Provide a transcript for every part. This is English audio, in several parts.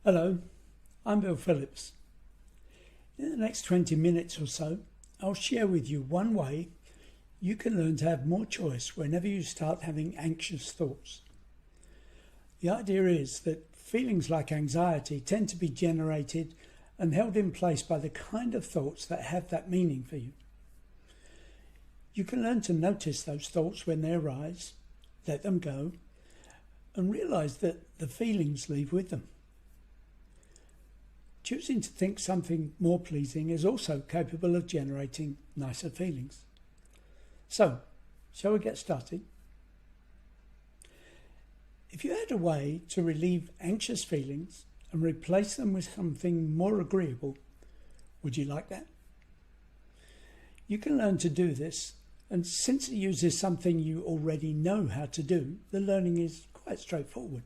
Hello, I'm Bill Phillips. In the next 20 minutes or so, I'll share with you one way you can learn to have more choice whenever you start having anxious thoughts. The idea is that feelings like anxiety tend to be generated and held in place by the kind of thoughts that have that meaning for you. You can learn to notice those thoughts when they arise, let them go, and realize that the feelings leave with them. Choosing to think something more pleasing is also capable of generating nicer feelings. So, shall we get started? If you had a way to relieve anxious feelings and replace them with something more agreeable, would you like that? You can learn to do this, and since it uses something you already know how to do, the learning is quite straightforward.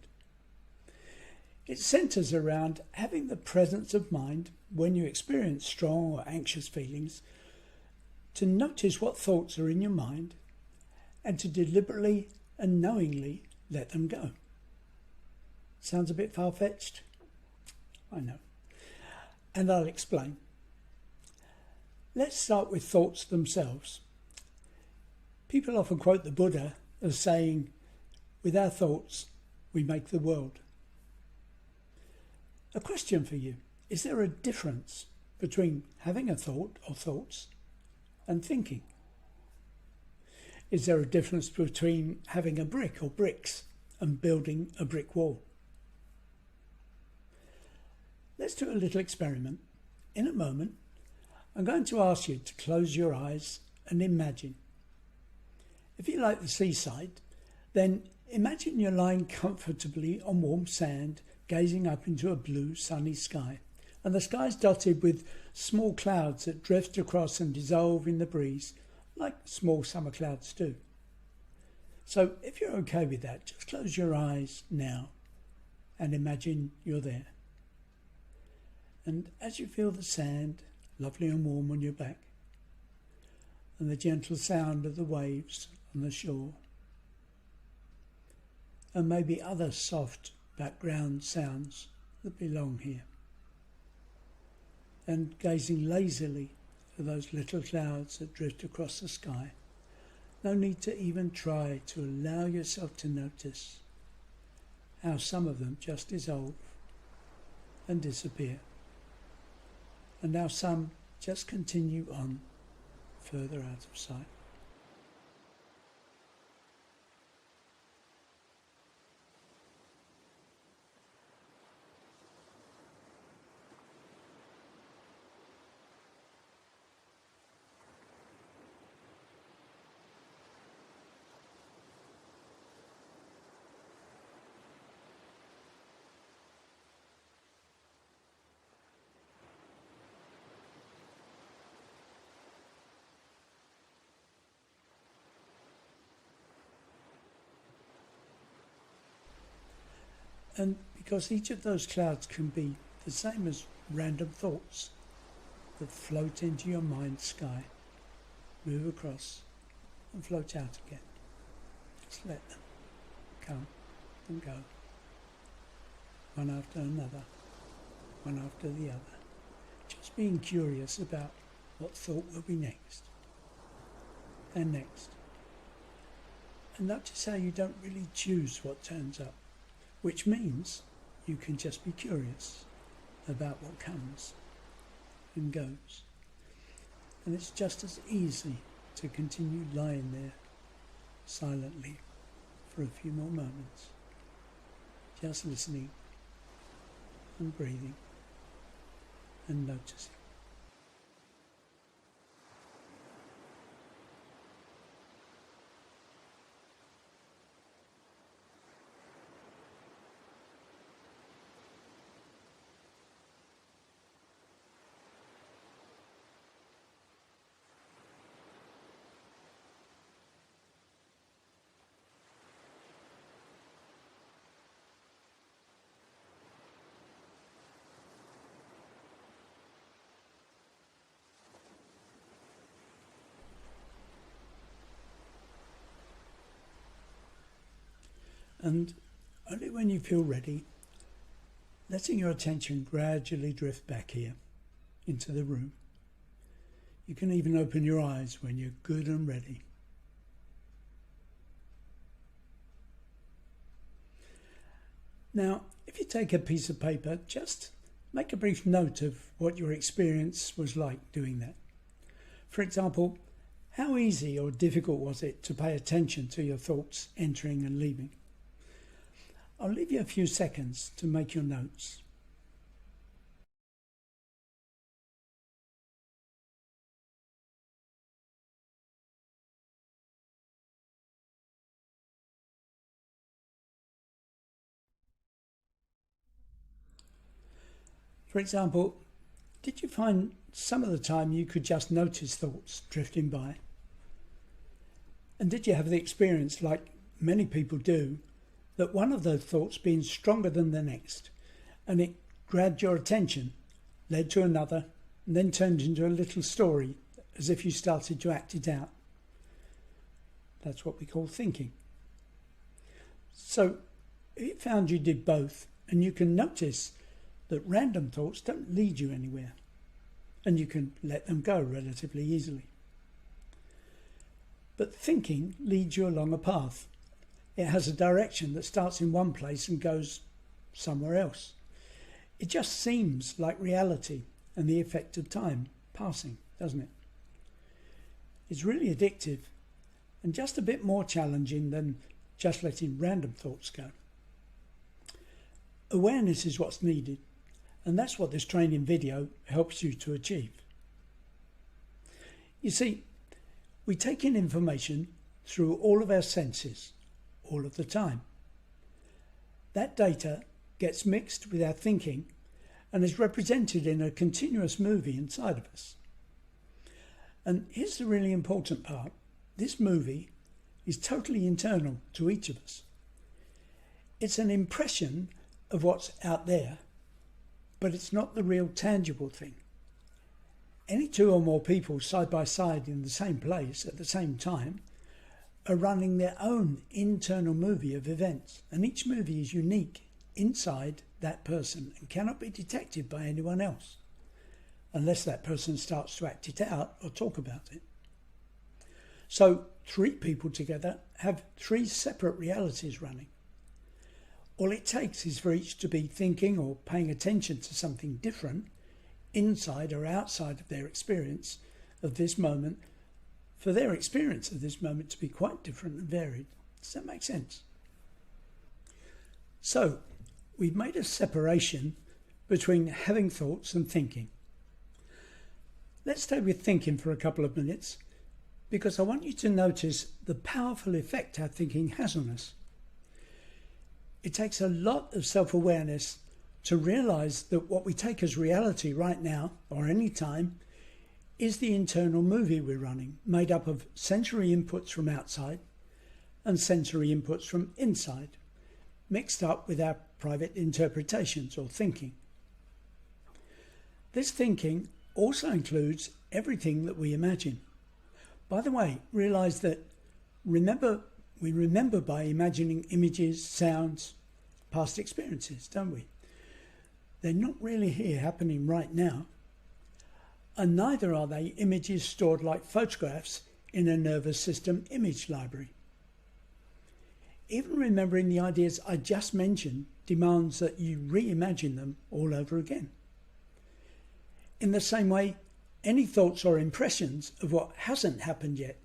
It centres around having the presence of mind when you experience strong or anxious feelings to notice what thoughts are in your mind and to deliberately and knowingly let them go. Sounds a bit far-fetched? I know. And I'll explain. Let's start with thoughts themselves. People often quote the Buddha as saying, "With our thoughts, we make the world." A question for you. Is there a difference between having a thought or thoughts and thinking? Is there a difference between having a brick or bricks and building a brick wall? Let's do a little experiment. In a moment, I'm going to ask you to close your eyes and imagine. If you like the seaside, then imagine you're lying comfortably on warm sand, gazing up into a blue, sunny sky. And the sky's dotted with small clouds that drift across and dissolve in the breeze, like small summer clouds do. So if you're okay with that, just close your eyes now and imagine you're there. And as you feel the sand, lovely and warm on your back, and the gentle sound of the waves on the shore, and maybe other soft background sounds that belong here, and gazing lazily at those little clouds that drift across the sky. No need to even try to allow yourself to notice how some of them just dissolve and disappear, and how some just continue on further out of sight. And because each of those clouds can be the same as random thoughts that float into your mind's sky, move across and float out again. Just let them come and go, one after another, one after the other. Just being curious about what thought will be next and next. And notice how you don't really choose what turns up, which means you can just be curious about what comes and goes. And it's just as easy to continue lying there silently for a few more moments, just listening and breathing and noticing. And only when you feel ready, letting your attention gradually drift back here into the room. You can even open your eyes when you're good and ready. Now, if you take a piece of paper, just make a brief note of what your experience was like doing that. For example, how easy or difficult was it to pay attention to your thoughts entering and leaving? I'll leave you a few seconds to make your notes. For example, did you find some of the time you could just notice thoughts drifting by? And did you have the experience, like many people do, that one of those thoughts being stronger than the next, and it grabbed your attention, led to another, and then turned into a little story as if you started to act it out? That's what we call thinking. So if you found you did both, and you can notice that random thoughts don't lead you anywhere, and you can let them go relatively easily. But thinking leads you along a path. It has a direction that starts in one place and goes somewhere else. It just seems like reality and the effect of time passing, doesn't it? It's really addictive and just a bit more challenging than just letting random thoughts go. Awareness is what's needed, and that's what this training video helps you to achieve. You see, we take in information through all of our senses, all of the time. That data gets mixed with our thinking and is represented in a continuous movie inside of us. And here's the really important part. This movie is totally internal to each of us. It's an impression of what's out there, but it's not the real tangible thing. Any two or more people side by side in the same place at the same time are running their own internal movie of events, and each movie is unique inside that person and cannot be detected by anyone else, unless that person starts to act it out or talk about it. So 3 people together have 3 separate realities running. All it takes is for each to be thinking or paying attention to something different, inside or outside of their experience of this moment, for their experience of this moment to be quite different and varied. Does that make sense? So, we've made a separation between having thoughts and thinking. Let's stay with thinking for a couple of minutes, because I want you to notice the powerful effect our thinking has on us. It takes a lot of self-awareness to realize that what we take as reality right now, or any time, is the internal movie we're running, made up of sensory inputs from outside and sensory inputs from inside, mixed up with our private interpretations or thinking. This thinking also includes everything that we imagine. By the way, realize that we remember by imagining images, sounds, past experiences, don't we? They're not really here happening right now, and neither are they images stored like photographs in a nervous system image library. Even remembering the ideas I just mentioned demands that you reimagine them all over again. In the same way, any thoughts or impressions of what hasn't happened yet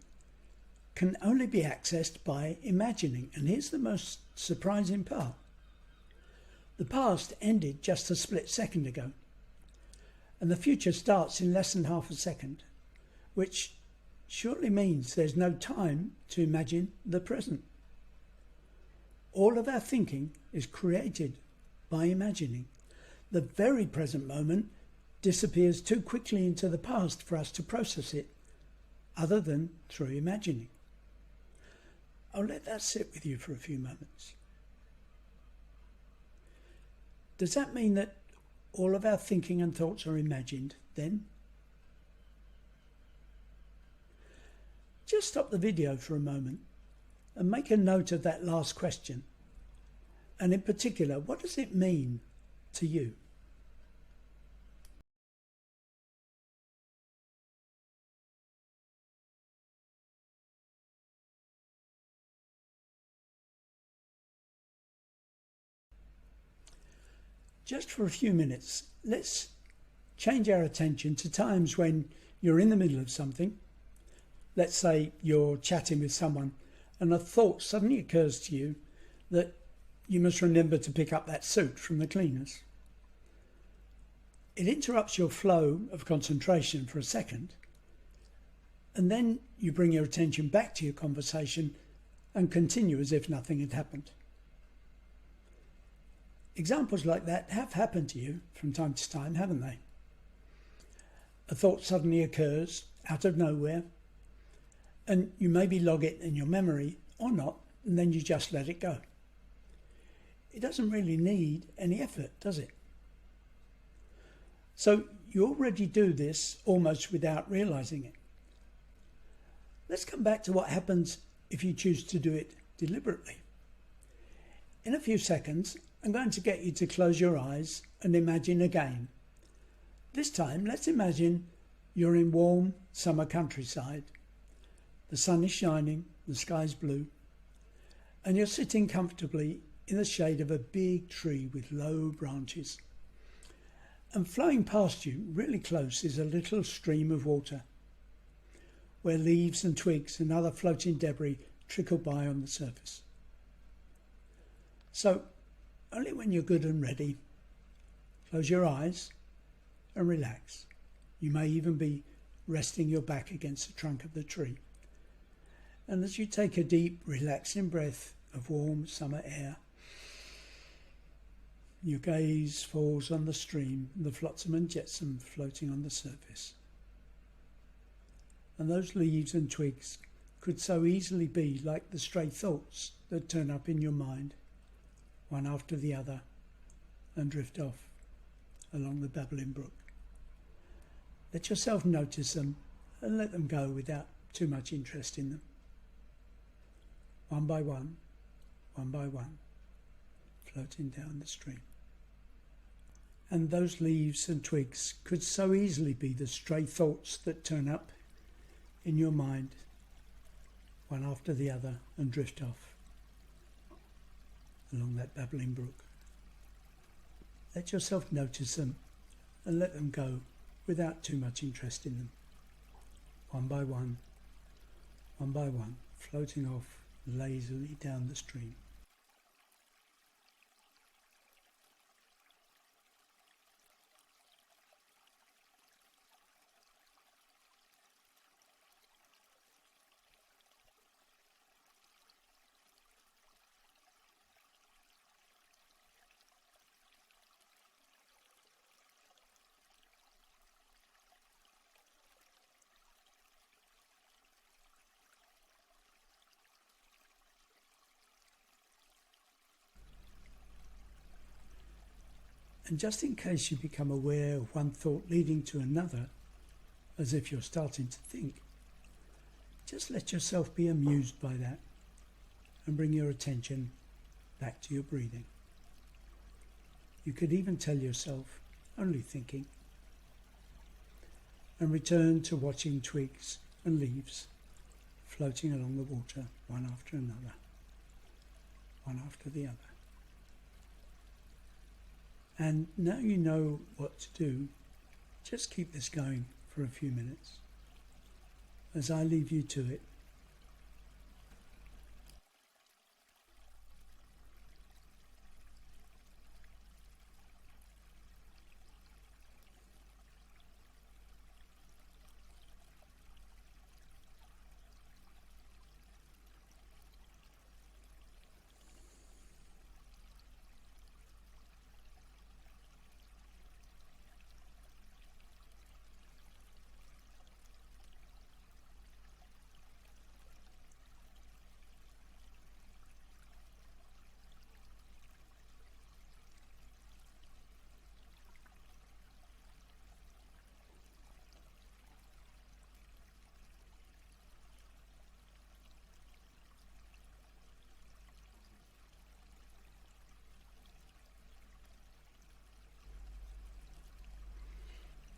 can only be accessed by imagining. And here's the most surprising part. The past ended just a split second ago, and the future starts in less than half a second, which surely means there's no time to imagine the present. All of our thinking is created by imagining. The very present moment disappears too quickly into the past for us to process it, other than through imagining. I'll let that sit with you for a few moments. Does that mean that all of our thinking and thoughts are imagined then? Just stop the video for a moment and make a note of that last question. And in particular, what does it mean to you. Just for a few minutes, let's change our attention to times when you're in the middle of something. Let's say you're chatting with someone and a thought suddenly occurs to you that you must remember to pick up that suit from the cleaners. It interrupts your flow of concentration for a second, and then you bring your attention back to your conversation and continue as if nothing had happened. Examples like that have happened to you from time to time, haven't they? A thought suddenly occurs out of nowhere, and you maybe log it in your memory or not, and then you just let it go. It doesn't really need any effort, does it? So you already do this almost without realizing it. Let's come back to what happens if you choose to do it deliberately. In a few seconds, I'm going to get you to close your eyes and imagine again. This time, let's imagine you're in warm summer countryside. The sun is shining, the sky's blue, and you're sitting comfortably in the shade of a big tree with low branches. And flowing past you, really close, is a little stream of water, where leaves and twigs and other floating debris trickle by on the surface. So, only when you're good and ready, close your eyes and relax. You may even be resting your back against the trunk of the tree. And as you take a deep, relaxing breath of warm summer air, your gaze falls on the stream, the flotsam and jetsam floating on the surface. And those leaves and twigs could so easily be like the stray thoughts that turn up in your mind, one after the other, and drift off along the babbling brook. Let yourself notice them and let them go without too much interest in them. One by one, floating down the stream. And those leaves and twigs could so easily be the stray thoughts that turn up in your mind, one after the other, and drift off along that babbling brook. Let yourself notice them and let them go without too much interest in them. One by one, floating off lazily down the stream. And just in case you become aware of one thought leading to another, as if you're starting to think, just let yourself be amused by that and bring your attention back to your breathing. You could even tell yourself, only thinking, and return to watching twigs and leaves floating along the water, one after another, one after the other. And now you know what to do, just keep this going for a few minutes as I leave you to it.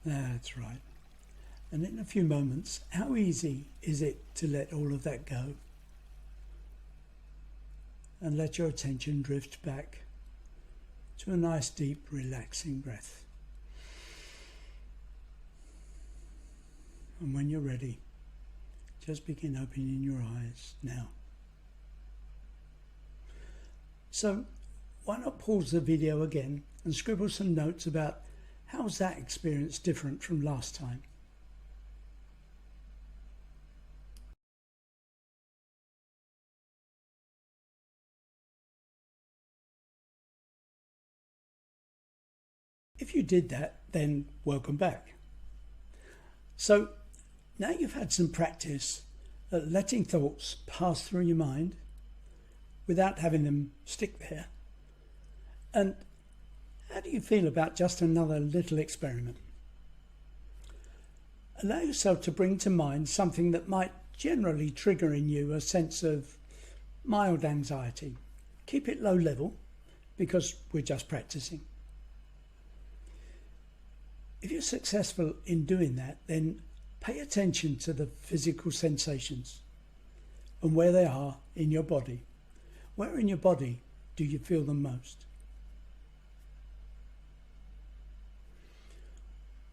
That's right. And in a few moments, how easy is it to let all of that go and let your attention drift back to a nice, deep, relaxing breath. And when you're ready, just begin opening your eyes now. So why not pause the video again and scribble some notes about how's that experience different from last time? If you did that, then welcome back. So now you've had some practice at letting thoughts pass through your mind without having them stick there. And how do you feel about just another little experiment? Allow yourself to bring to mind something that might generally trigger in you a sense of mild anxiety. Keep it low level because we're just practicing. If you're successful in doing that, then pay attention to the physical sensations and where they are in your body. Where in your body do you feel them most?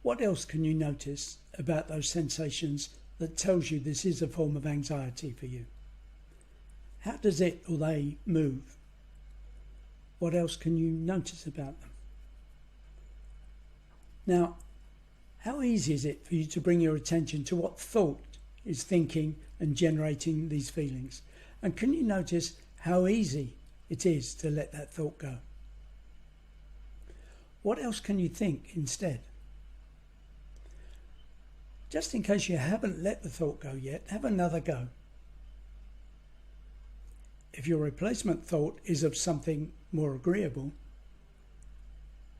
What else can you notice about those sensations that tells you this is a form of anxiety for you? How does it or they move? What else can you notice about them? Now, how easy is it for you to bring your attention to what thought is thinking and generating these feelings? And can you notice how easy it is to let that thought go? What else can you think instead? Just in case you haven't let the thought go yet, have another go. If your replacement thought is of something more agreeable,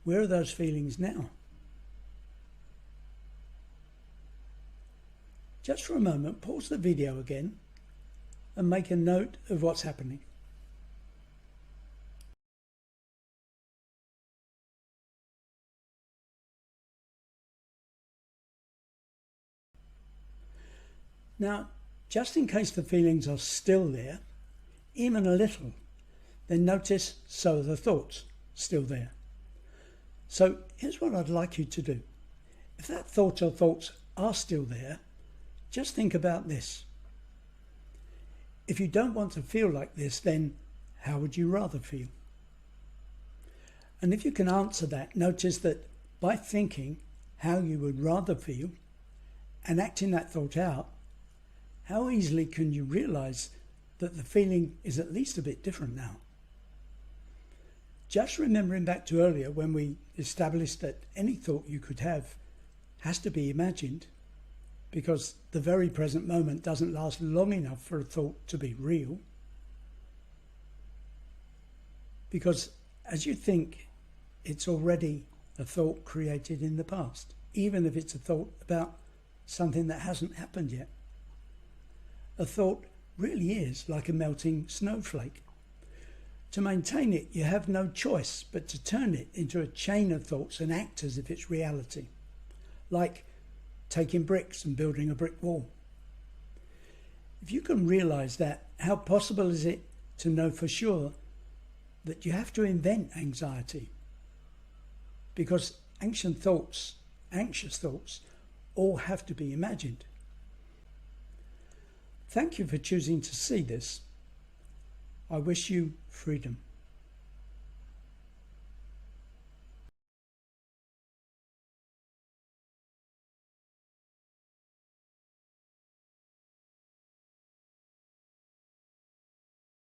where are those feelings now? Just for a moment, pause the video again and make a note of what's happening. Now, just in case the feelings are still there, even a little, then notice so are the thoughts still there. So here's what I'd like you to do. If that thought or thoughts are still there, just think about this. If you don't want to feel like this, then how would you rather feel? And if you can answer that, notice that by thinking how you would rather feel and acting that thought out, how easily can you realize that the feeling is at least a bit different now? Just remembering back to earlier when we established that any thought you could have has to be imagined, because the very present moment doesn't last long enough for a thought to be real. Because as you think, it's already a thought created in the past, even if it's a thought about something that hasn't happened yet. A thought really is like a melting snowflake. To maintain it, you have no choice but to turn it into a chain of thoughts and act as if it's reality, like taking bricks and building a brick wall. If you can realize that, how possible is it to know for sure that you have to invent anxiety? Because anxious thoughts all have to be imagined. Thank you for choosing to see this. I wish you freedom.